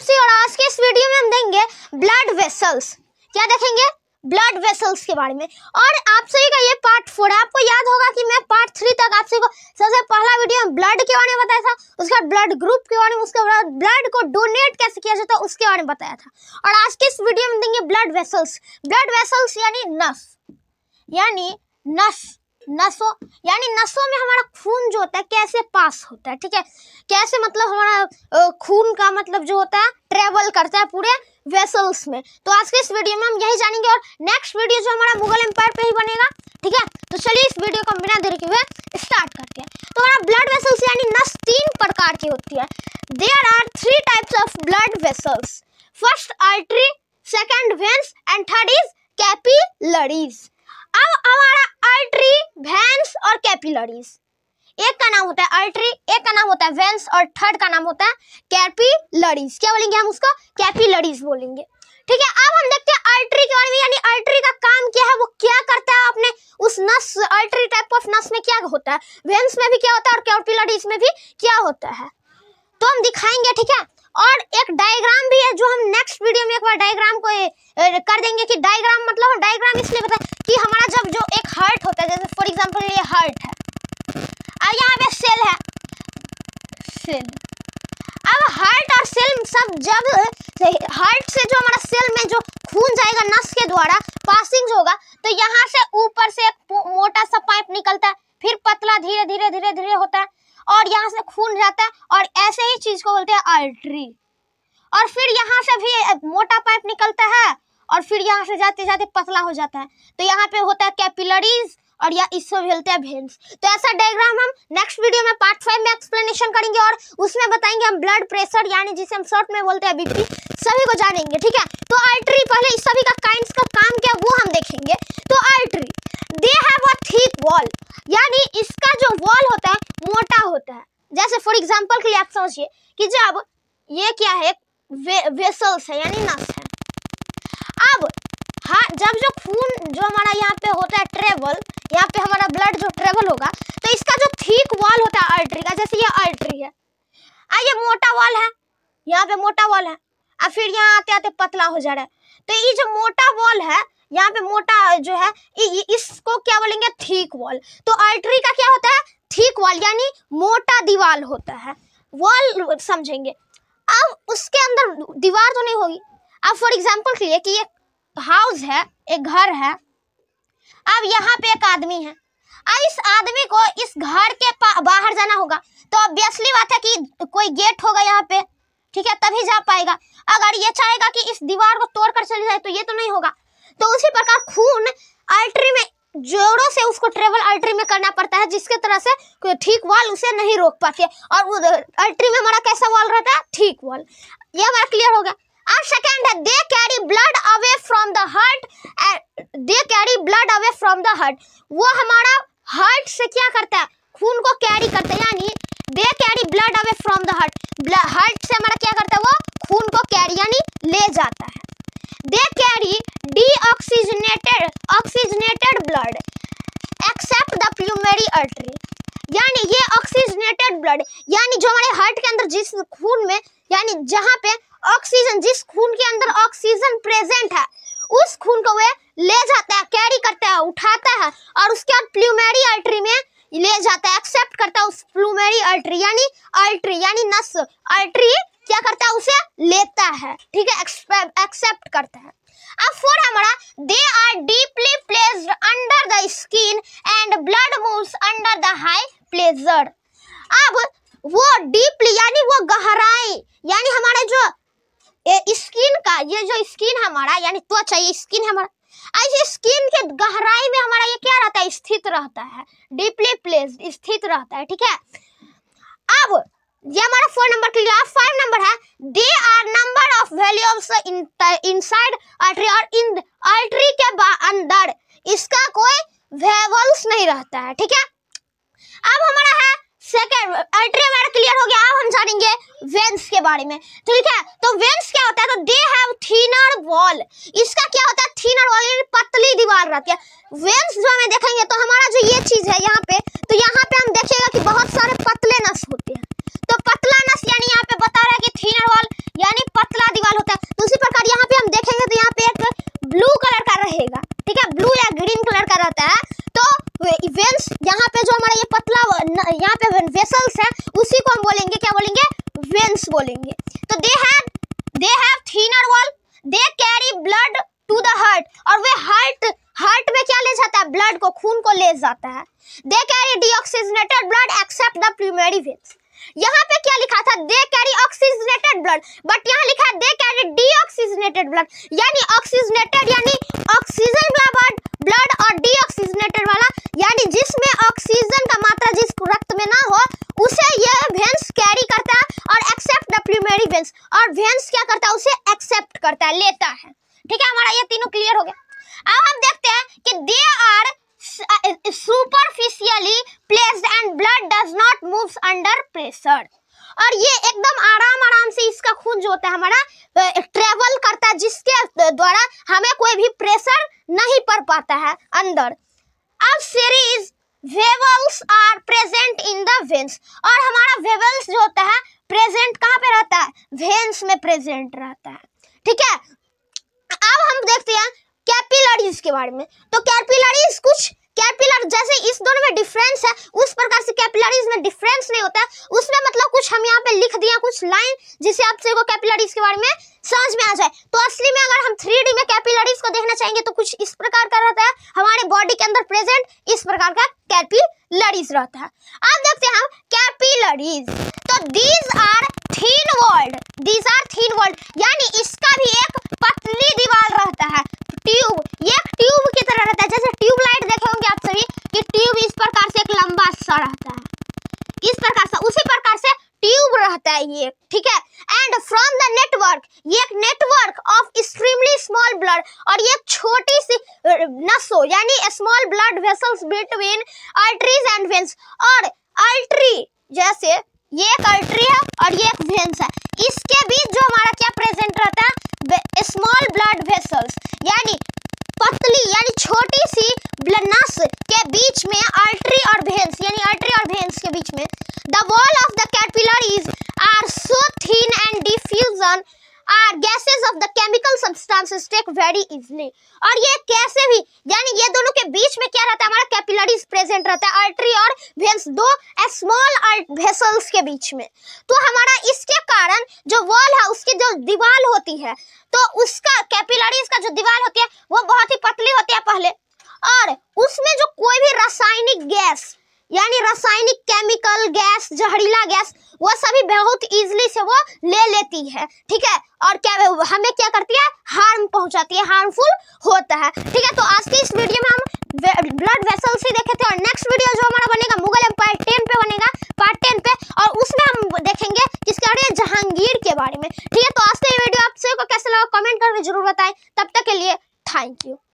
Biopsy और आज के इस वीडियो में हम देंगे ब्लड वेसल्स। क्या देखेंगे? ब्लड वेसल्स के बारे में। और आप सभी का ये पार्ट 4 है। आपको याद होगा कि मैं पार्ट 3 तक आप सभी को सबसे पहला वीडियो में ब्लड के बारे में बताया था, उसके बाद ब्लड ग्रुप के बारे में, उसके बाद ब्लड को डोनेट कैसे किया जाता है उसके बारे में बताया था। और आज के इस वीडियो में देंगे ब्लड वेसल्स। ब्लड वेसल्स यानी नस, नसों में हमारा खून जो होता है कैसे पास होता है, ठीक है, कैसे मतलब हमारा खून का मतलब जो होता है ट्रेवल करता है पूरे वेसल्स में। तो आज के इस वीडियो में हम यही जानेंगे और नेक्स्ट वीडियो जो हमारा मुगल एम्पायर पे ही बनेगा, ठीक है। तो चलिए इस वीडियो को बिना देरी के हुए स्टार्ट करते हैं। तो हमारा ब्लड वेसल्स यानी नस 3 प्रकार की होती है। There are 3 types of blood vessels. First artery, second veins and third is capillaries. अब हमारा आर्टरी, वेन्स और कैपिलरीज, एक का नाम होता है आर्टरी, एक का नाम होता है वेन्स और थर्ड का नाम होता है कैपिलरीज। क्या बोलेंगे हम उसको? कैपिलरीज बोलेंगे, ठीक है। अब हम देखते हैं आर्टरी के बारे में, यानी आर्टरी का काम क्या है, वो क्या करता है अपने उस नस, आर्टरी टाइप ऑफ नस में क्या होता है, वेन्स में भी क्या होता है और कैपिलरीज में भी क्या होता है, तो हम दिखाएंगे, ठीक है। और एक डायग्राम भी है जो हम नेक्स्ट वीडियो में एक बार डायग्राम को कर देंगे कि डायग्राम मतलब डायग्राम इसलिए पता है कि हमारा जब जो एक हार्ट होता है, जैसे फॉर एग्जांपल ये हार्ट है और यहाँ पे सेल है, सेल। अब हार्ट और सेल सब जब हार्ट से जो हमारा सेल में जो खून जाएगा नस के द्वारा पासिंग होगा, तो यहाँ से ऊपर से एक मोटा सा पाइप निकलता है, फिर पतला धीरे धीरे धीरे धीरे होता है और यहाँ से खून जाता है और ऐसे ही चीज को बोलते हैं आर्टरी। और फिर यहाँ से भी मोटा पाइप निकलता है और फिर यहाँ से जाते जाते पतला हो जाता है, तो यहाँ पे होता है कैपिलरीज और या इसको बोलते हैं वेन्स। तो ऐसा डायग्राम हम नेक्स्ट वीडियो में पार्ट 5 में एक्सप्लेनेशन करेंगे और उसमें बताएंगे हम ब्लड प्रेशर यानी जिसे हम शॉर्ट में बोलते हैं बीपी, सभी को जानेंगे, ठीक है। तो आर्टरी पहले इस सभी का काइंड्स का काम क्या वो हम देखेंगे। तो artery, they have a thick wall, यानी इसका जो वॉल होता है मोटा होता है। जैसे फॉर एग्जांपल के लिए आप समझिए कि जब ये क्या है, वेसल्स है यानी नस है। अब हाँ, जब जो खून जो हमारा यहाँ पे होता है ट्रेवल, यहाँ पे हमारा ब्लड जो ट्रेवल होगा, तो इसका जो थिक वॉल होता है आर्टरी का, जैसे ये आर्टरी है, ये मोटा वॉल है, यहाँ पे मोटा वॉल है और फिर यहाँ आते आते पतला हो जा रहा है। तो ये जो मोटा वॉल है, यहाँ पे मोटा जो है, इसको क्या बोलेंगे? Thick wall. तो आर्टरी का क्या होता है? थिक वॉल, यानी मोटा दीवार होता है, वॉल समझेंगे। अब उसके अंदर दीवार तो नहीं होगी। अब फॉर एग्जांपल के लिए कि एक हाउस है, एक घर है, अब यहाँ पे एक आदमी है, अब इस आदमी को इस घर के बाहर जाना होगा, तो ऑब्वियसली बात है कि कोई गेट होगा यहाँ पे, ठीक है, तभी जा पाएगा। अगर ये चाहेगा कि इस दीवार को तोड़कर चली जाए तो ये तो नहीं होगा। तो उसी प्रकार खून आर्टरी में जोरों से उसको ट्रेवल आर्टरी में करना पड़ता है, जिसके तरह से कोई ठीक वॉल उसे नहीं रोक पाती है। और वो आर्टरी में हमारा कैसा वॉल रहता है? ठीक वॉल। ये हमारा क्लियर हो गया। अब सेकंड है, they carry blood away from the heart, they carry blood away from the heart. वो हमारा हार्ट से क्या करता है? खून को कैरी करता है, यानी दे carry blood away from the heart. Heart से हमारा क्या करता है? वो खून को कैरी यानी ले जाता है। They carry deoxygenated blood except the pulmonary artery, यानी ये ऑक्सीजनेटेड ब्लड, यानी जो हमारे हार्ट के अंदर जिस खून में, यानी जहाँ पे ऑक्सीजन, जिस खून के अंदर ऑक्सीजन प्रेजेंट है, उस खून को वे ले जाता है, कैरी करता है, उठाता है और उसके बाद प्लूमेरी आर्टरी में ले जाता है, एक्सेप्ट करता है उस प्लूमेरी आर्टरी, यानी आर्टरी यानी नस, आर्टरी क्या करता है? उसे लेता है, ठीक है, एक्सेप्ट करता है। अब 4 हमारा, they are deeply placed under the skin and blood moves under the high pressure. अब वो डीपली यानी वो गहराई, यानी हमारा जो स्किन का, ये जो स्किन हमारा यानी त्वचा, ये स्किन हमारा, ऐसे स्किन के गहराई में हमारा ये क्या रहता है? स्थित रहता है, डीपली प्लेस्ड, स्थित रहता है, ठीक है। अब ये हमारा 4 नंबर क्लियर। 5 नंबर है, they are number of values inside artery, और इन आर्टरी के अंदर इसका कोई वेवल्स नहीं रहता है, ठीक है। अब हमारा है सेकंड, आर्टरी हमारा क्लियर हो गया। अब हम जानेंगे वेन्स के बारे में, ठीक है। तो वेन्स क्या होता है? तो दे हैव थिनर वॉल, इसका क्या होता है? थिनर वॉल, यानी पतली दीवार रहती है। वेन्स जो हमें देखेंगे तो हमारा जो ये चीज है यहाँ पे, तो यहाँ पे हम देखेगा कि बहुत सारे पतले नस होते हैं। तो पतला नस यानी यहाँ पे बता रहा है कि थिनर वॉल यानी पतला है उसी को हम बोलेंगे, क्या बोलेंगे, वेन्स बोलेंगे। तो they have thinner wall, they carry blood to the heart, और वे हार्ट में क्या ले जाता है, ब्लड को, खून को ले जाता है। They carry deoxygenated blood except the primary veins. यहाँ पे क्या लिखा था, they carry oxygenated blood, but यहाँ लिखा है दे कैरी डीऑक्सीजनेटेड ब्लड, यानी ऑक्सीजनेटेड यानी ऑक्सीजन वाला ब्लड और डीऑक्सीजनेटेड वाला यानी जिसमें ऑक्सीजन का मात्रा जिस रक्त में ना हो उसे यह वेन्स कैरी करता है, और एक्सेप्ट द प्राइमरी वेन्स, और वेन्स क्या करता है, उसे एक्सेप्ट करता है, लेता है। ठीक है, हमारा ये तीनों क्लियर हो गया। अब हम देखते हैं कि they are superficially placed and blood does not moves under pressure, और ये एकदम आराम से इसका खून जो होता है हमारा ट्रेवल करता है, जिसके द्वारा हमें कोई भी प्रेशर नहीं पड़ पाता है अंदर। अब series valves are present in the veins, और हमारा वेवल्स जो होता है प्रेजेंट कहाँ पे रहता है, वेन्स में प्रेजेंट रहता है। ठीक है, अब हम देखते हैं कैपिलरीज के बारे में। तो कैपिलरीज कुछ कैपिलर जैसे इस दोनों में डिफरेंस है उस प्रकार से कैपिलरीज में डिफरेंस नहीं होता है, उसमें मतलब कुछ हम यहाँ पे लिख दिया कुछ लाइन जिससे आपसे को कैपिलरीज के बारे में समझ में आ जाए। तो असली में अगर हम 3D में कैपिलरीज को देखना चाहेंगे तो कुछ इस प्रकार का रहता है, हमारे बॉडी के अंदर प्रेजेंट इस प्रकार का कैपिलरीज रहता है। अब देखते हैं हम कैपिलरीज, तो दीज आर थीन वॉल्ड, यानी इसका भी एक पतली दीवार रहता है, ट्यूब, ये ट्यूब की तरह रहता है, जैसे ट्यूबलाइट देखे होंगे आप सभी कि ट्यूब इस प्रकार से एक लंबा सा रहता है, इस प्रकार से, उसी प्रकार से ट्यूब रहता है ये। ठीक है, एंड फ्रॉम द नेटवर्क, ये एक network of extremely small blood, और ये छोटी सी नसों यानी small blood vessels between arteries and veins, और आर्टरी जैसे ये एक आर्टरी है और ये एक वेन्स है, इसके बीच जो हमारा क्या प्रेजेंट रहता है, स्मॉल ब्लड वेसल्स यानी पतली यानी छोटी सी नस के बीच में आर्टरी और वेन्स यानी आर्टरी और वेन्स के बीच में। The wall of the capillaries are so thin and diffusion are gases of the chemical substances take very easily, और ये कैसे भी यानी ये दोनों के बीच में क्या रहता है, हमारा कैपिलरीज प्रेजेंट रहता है, आर्टरी और वेन्स, दो स्मॉल वेसल्स के बीच में। तो हमारा इसके कारण जो वॉल है उसकी जो दीवार होती है, तो उसका कैपिलरीज का जो दीवार होती है वो बहुत ही पतली होती है पहले, और उसमें जो कोई भी रासायनिक गैस यानी रासायनिक केमिकल गैस, जहरीला गैस, वो सभी बहुत इजीली से वो ले लेती है। ठीक है, और क्या हमें क्या करती है, हार्म पहुंचाती है, हार्मफुल होता है। ठीक है, तो आज की इस वीडियो में हम ब्लड वेसल्स ही देखे थे, और नेक्स्ट वीडियो जो हमारा बनेगा मुगल एम्पायर 10 पे बनेगा, पार्ट 10 पे, और उसमें हम देखेंगे किसके बारे में, जहांगीर के बारे में। ठीक है, तो आज का ये वीडियो आपसे को कैसा लगा कमेंट करके जरूर बताएं। तब तक के लिए थैंक यू।